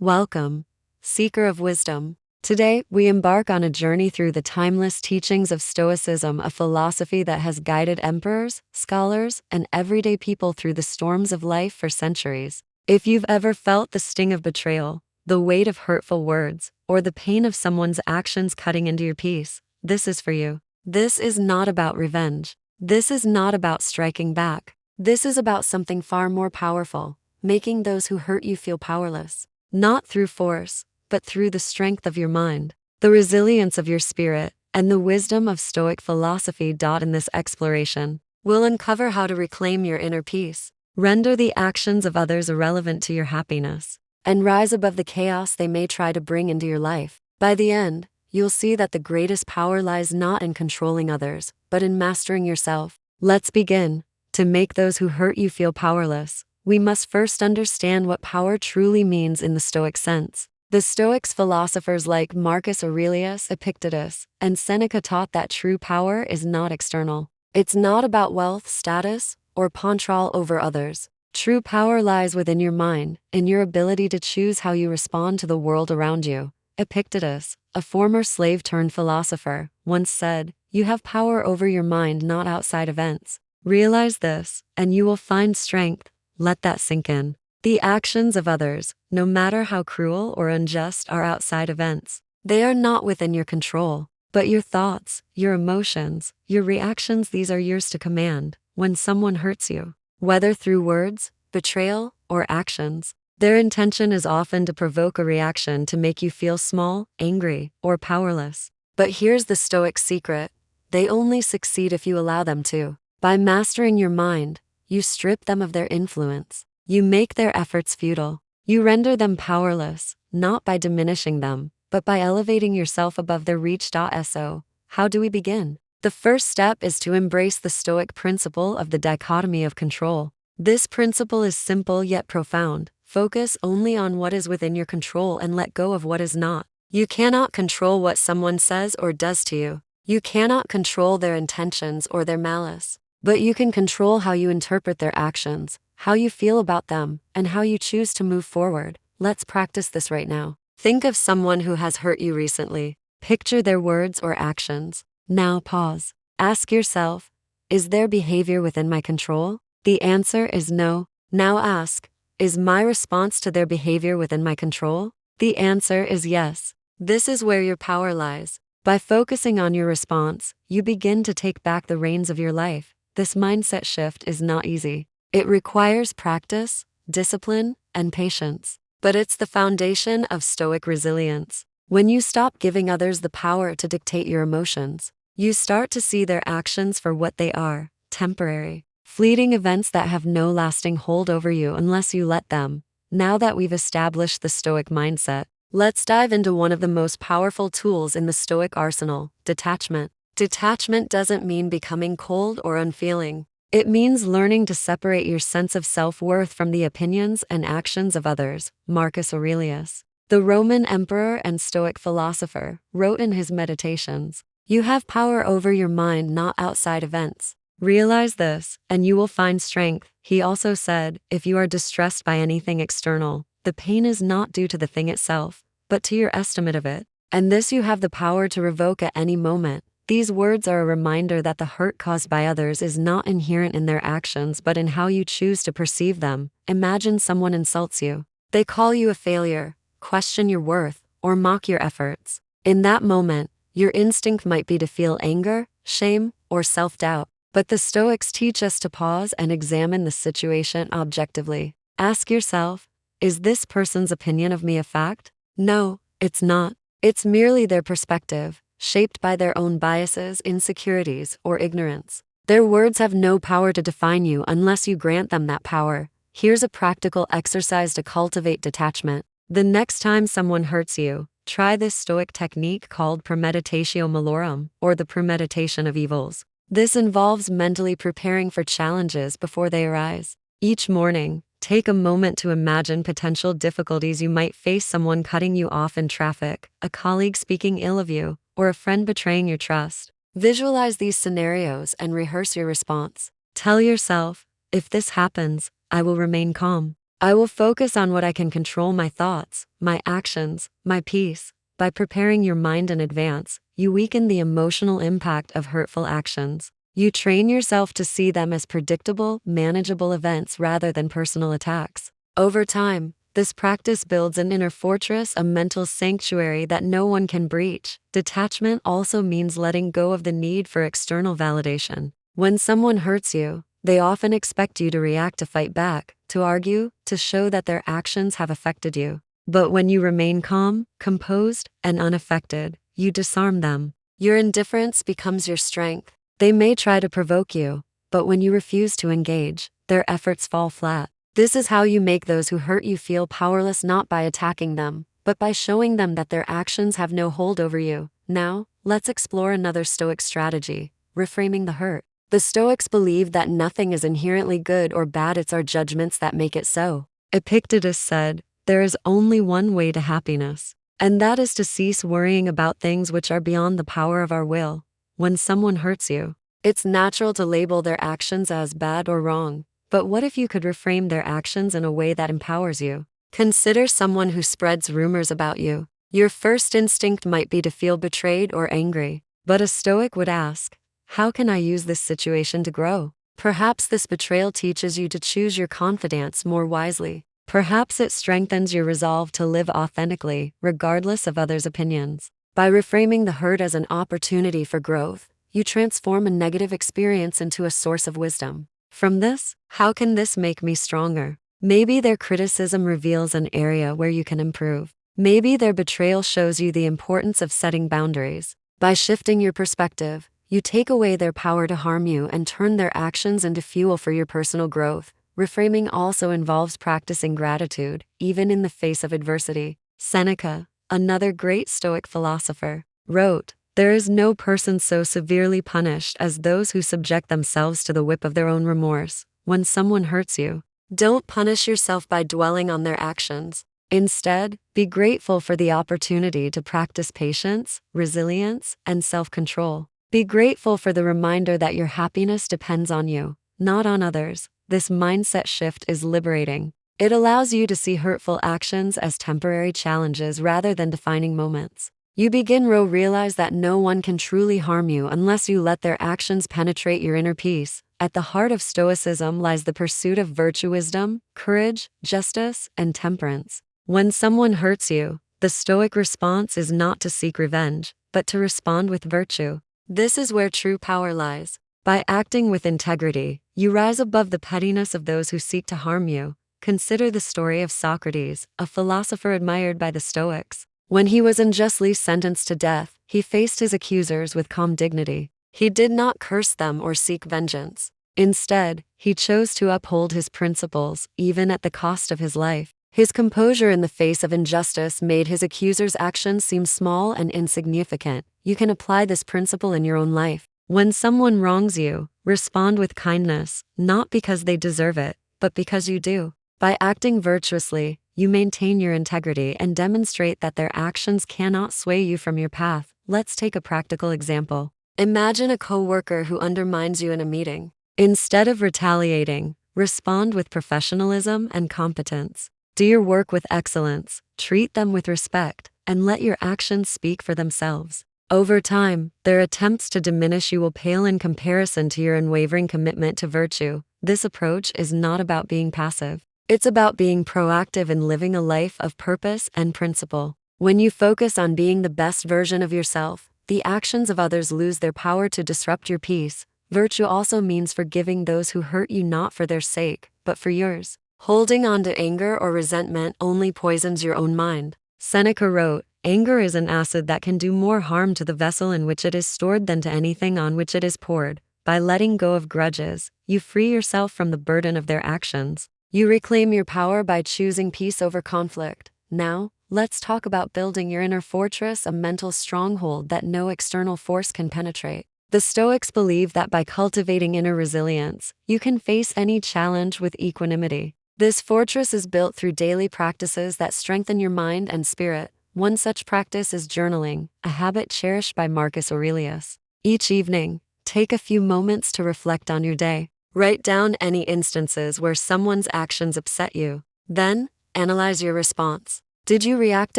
Welcome, seeker of wisdom. Today, we embark on a journey through the timeless teachings of Stoicism, a philosophy that has guided emperors, scholars, and everyday people through the storms of life for centuries. If you've ever felt the sting of betrayal, the weight of hurtful words, or the pain of someone's actions cutting into your peace, this is for you. This is not about revenge. This is not about striking back. This is about something far more powerful, making those who hurt you feel powerless. Not through force, but through the strength of your mind, the resilience of your spirit, and the wisdom of Stoic philosophy. In this exploration, we'll uncover how to reclaim your inner peace, render the actions of others irrelevant to your happiness, and rise above the chaos they may try to bring into your life. By the end, you'll see that the greatest power lies not in controlling others, but in mastering yourself. Let's begin. To make those who hurt you feel powerless, we must first understand what power truly means in the Stoic sense. The Stoics philosophers like Marcus Aurelius, Epictetus, and Seneca taught that true power is not external. It's not about wealth, status, or control over others. True power lies within your mind, in your ability to choose how you respond to the world around you. Epictetus, a former slave-turned-philosopher, once said, "You have power over your mind, not outside events." Realize this, and you will find strength. Let that sink in. The actions of others, no matter how cruel or unjust, are outside events. They are not within your control, but your thoughts, your emotions, your reactions, these are yours to command. When someone hurts you, whether through words, betrayal, or actions, their intention is often to provoke a reaction to make you feel small, angry, or powerless. But here's the Stoic secret. They only succeed if you allow them to. By mastering your mind, you strip them of their influence. You make their efforts futile. You render them powerless, not by diminishing them, but by elevating yourself above their reach. So, how do we begin? The first step is to embrace the Stoic principle of the dichotomy of control. This principle is simple yet profound. Focus only on what is within your control and let go of what is not. You cannot control what someone says or does to you. You cannot control their intentions or their malice. But you can control how you interpret their actions, how you feel about them, and how you choose to move forward. Let's practice this right now. Think of someone who has hurt you recently. Picture their words or actions. Now pause. Ask yourself, is their behavior within my control? The answer is no. Now ask, is my response to their behavior within my control? The answer is yes. This is where your power lies. By focusing on your response, you begin to take back the reins of your life. This mindset shift is not easy. It requires practice, discipline, and patience. But it's the foundation of Stoic resilience. When you stop giving others the power to dictate your emotions, you start to see their actions for what they are: temporary, fleeting events that have no lasting hold over you unless you let them. Now that we've established the Stoic mindset, let's dive into one of the most powerful tools in the Stoic arsenal: detachment. Detachment doesn't mean becoming cold or unfeeling. It means learning to separate your sense of self-worth from the opinions and actions of others. Marcus Aurelius, the Roman emperor and Stoic philosopher, wrote in his Meditations, "You have power over your mind, not outside events. Realize this, and you will find strength." He also said, if you are distressed by anything external, the pain is not due to the thing itself, but to your estimate of it. And this you have the power to revoke at any moment. These words are a reminder that the hurt caused by others is not inherent in their actions but in how you choose to perceive them. Imagine someone insults you. They call you a failure, question your worth, or mock your efforts. In that moment, your instinct might be to feel anger, shame, or self-doubt. But the Stoics teach us to pause and examine the situation objectively. Ask yourself, is this person's opinion of me a fact? No, it's not. It's merely their perspective, shaped by their own biases, insecurities, or ignorance. Their words have no power to define you unless you grant them that power. Here's a practical exercise to cultivate detachment. The next time someone hurts you, try this Stoic technique called premeditatio malorum, or the premeditation of evils. This involves mentally preparing for challenges before they arise. Each morning, take a moment to imagine potential difficulties you might face: someone cutting you off in traffic, a colleague speaking ill of you, or a friend betraying your trust. Visualize these scenarios and rehearse your response. Tell yourself, if this happens, I will remain calm. I will focus on what I can control: my thoughts, my actions, my peace. By preparing your mind in advance, you weaken the emotional impact of hurtful actions. You train yourself to see them as predictable, manageable events rather than personal attacks. Over time, this practice builds an inner fortress, a mental sanctuary that no one can breach. Detachment also means letting go of the need for external validation. When someone hurts you, they often expect you to react, to fight back, to argue, to show that their actions have affected you. But when you remain calm, composed, and unaffected, you disarm them. Your indifference becomes your strength. They may try to provoke you, but when you refuse to engage, their efforts fall flat. This is how you make those who hurt you feel powerless, not by attacking them, but by showing them that their actions have no hold over you. Now, let's explore another Stoic strategy: reframing the hurt. The Stoics believe that nothing is inherently good or bad, it's our judgments that make it so. Epictetus said, "There is only one way to happiness, and that is to cease worrying about things which are beyond the power of our will." When someone hurts you, it's natural to label their actions as bad or wrong. But what if you could reframe their actions in a way that empowers you? Consider someone who spreads rumors about you. Your first instinct might be to feel betrayed or angry. But a Stoic would ask, how can I use this situation to grow? Perhaps this betrayal teaches you to choose your confidence more wisely. Perhaps it strengthens your resolve to live authentically, regardless of others' opinions. By reframing the hurt as an opportunity for growth, you transform a negative experience into a source of wisdom. From this, how can this make me stronger? Maybe their criticism reveals an area where you can improve. Maybe their betrayal shows you the importance of setting boundaries. By shifting your perspective, you take away their power to harm you and turn their actions into fuel for your personal growth. Reframing also involves practicing gratitude, even in the face of adversity. Seneca, another great Stoic philosopher, wrote, "There is no person so severely punished as those who subject themselves to the whip of their own remorse." When someone hurts you, don't punish yourself by dwelling on their actions. Instead, be grateful for the opportunity to practice patience, resilience, and self-control. Be grateful for the reminder that your happiness depends on you, not on others. This mindset shift is liberating. It allows you to see hurtful actions as temporary challenges rather than defining moments. You begin to realize that no one can truly harm you unless you let their actions penetrate your inner peace. At the heart of Stoicism lies the pursuit of virtue, wisdom, courage, justice, and temperance. When someone hurts you, the Stoic response is not to seek revenge, but to respond with virtue. This is where true power lies. By acting with integrity, you rise above the pettiness of those who seek to harm you. Consider the story of Socrates, a philosopher admired by the Stoics. When he was unjustly sentenced to death, he faced his accusers with calm dignity. He did not curse them or seek vengeance. Instead, he chose to uphold his principles, even at the cost of his life. His composure in the face of injustice made his accusers' actions seem small and insignificant. You can apply this principle in your own life. When someone wrongs you, respond with kindness, not because they deserve it, but because you do. By acting virtuously, you maintain your integrity and demonstrate that their actions cannot sway you from your path. Let's take a practical example. Imagine a coworker who undermines you in a meeting. Instead of retaliating, respond with professionalism and competence. Do your work with excellence, treat them with respect, and let your actions speak for themselves. Over time, their attempts to diminish you will pale in comparison to your unwavering commitment to virtue. This approach is not about being passive. It's about being proactive in living a life of purpose and principle. When you focus on being the best version of yourself, the actions of others lose their power to disrupt your peace. Virtue also means forgiving those who hurt you, not for their sake, but for yours. Holding on to anger or resentment only poisons your own mind. Seneca wrote, "Anger is an acid that can do more harm to the vessel in which it is stored than to anything on which it is poured." By letting go of grudges, you free yourself from the burden of their actions. You reclaim your power by choosing peace over conflict. Now, let's talk about building your inner fortress, a mental stronghold that no external force can penetrate. The Stoics believe that by cultivating inner resilience, you can face any challenge with equanimity. This fortress is built through daily practices that strengthen your mind and spirit. One such practice is journaling, a habit cherished by Marcus Aurelius. Each evening, take a few moments to reflect on your day. Write down any instances where someone's actions upset you. Then, analyze your response. Did you react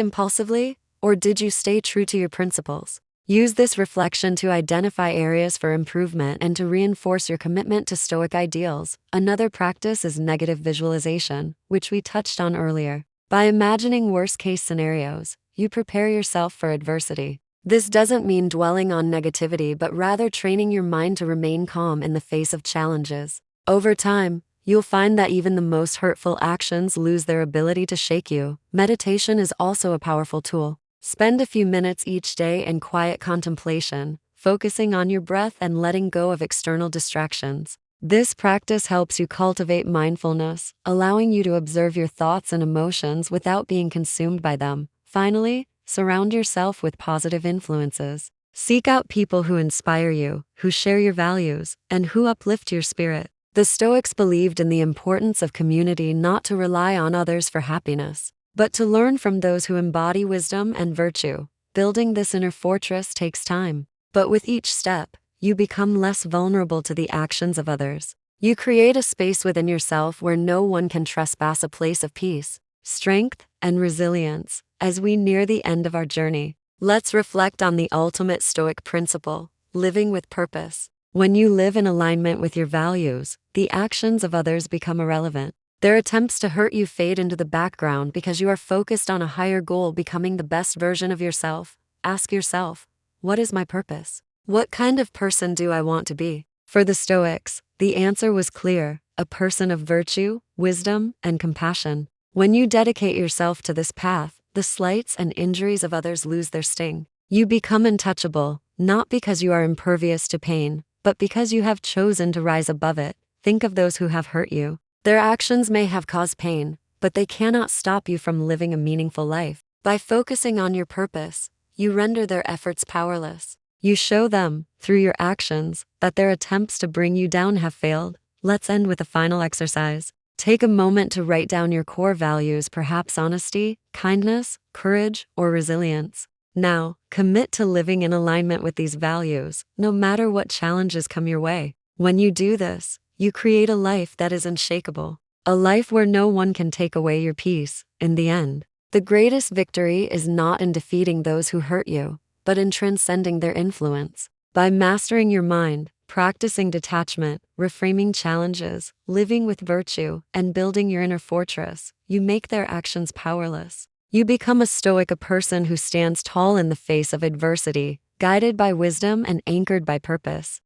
impulsively, or did you stay true to your principles? Use this reflection to identify areas for improvement and to reinforce your commitment to Stoic ideals. Another practice is negative visualization, which we touched on earlier. By imagining worst-case scenarios, you prepare yourself for adversity. This doesn't mean dwelling on negativity, but rather training your mind to remain calm in the face of challenges. Over time, you'll find that even the most hurtful actions lose their ability to shake you. Meditation is also a powerful tool. Spend a few minutes each day in quiet contemplation, focusing on your breath and letting go of external distractions. This practice helps you cultivate mindfulness, allowing you to observe your thoughts and emotions without being consumed by them. Finally, surround yourself with positive influences. Seek out people who inspire you, who share your values, and who uplift your spirit. The Stoics believed in the importance of community, not to rely on others for happiness, but to learn from those who embody wisdom and virtue. Building this inner fortress takes time, but with each step, you become less vulnerable to the actions of others. You create a space within yourself where no one can trespass, a place of peace, strength, and resilience. As we near the end of our journey, let's reflect on the ultimate Stoic principle: living with purpose. When you live in alignment with your values, the actions of others become irrelevant. Their attempts to hurt you fade into the background because you are focused on a higher goal, becoming the best version of yourself. Ask yourself, what is my purpose? What kind of person do I want to be? For the Stoics, the answer was clear: a person of virtue, wisdom, and compassion. When you dedicate yourself to this path, the slights and injuries of others lose their sting. You become untouchable, not because you are impervious to pain, but because you have chosen to rise above it. Think of those who have hurt you. Their actions may have caused pain, but they cannot stop you from living a meaningful life. By focusing on your purpose, you render their efforts powerless. You show them, through your actions, that their attempts to bring you down have failed. Let's end with a final exercise. Take a moment to write down your core values, perhaps honesty, kindness, courage, or resilience. Now, commit to living in alignment with these values, no matter what challenges come your way. When you do this, you create a life that is unshakable, a life where no one can take away your peace. In the end, the greatest victory is not in defeating those who hurt you, but in transcending their influence. By mastering your mind, practicing detachment, reframing challenges, living with virtue, and building your inner fortress, you make their actions powerless. You become a Stoic, a person who stands tall in the face of adversity, guided by wisdom and anchored by purpose.